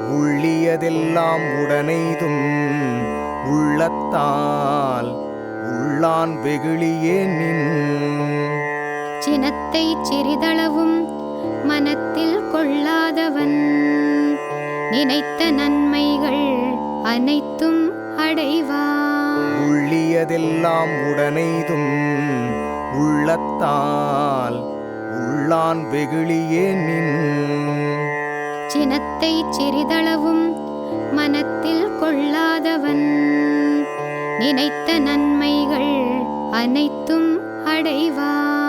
உள்ளியதெல்லாம் உடனெய்தும் உள்ளத்தால் உள்ளான் வெகுளியே நின். சினத்தை சிறிதளவும் மனத்தில் கொள்ளாதவன் நினைத்த நன்மைகள் அனைத்தும் அடைவான். உள்ளியதெல்லாம் உடனெய்தும் உள்ளத்தால் உள்ளான் வெகுளியே நின். சினத்தை சிறிதளவும் மனத்தில் கொள்ளாதவன் நினைத்த நன்மைகள் அனைத்தும் அடைவான்.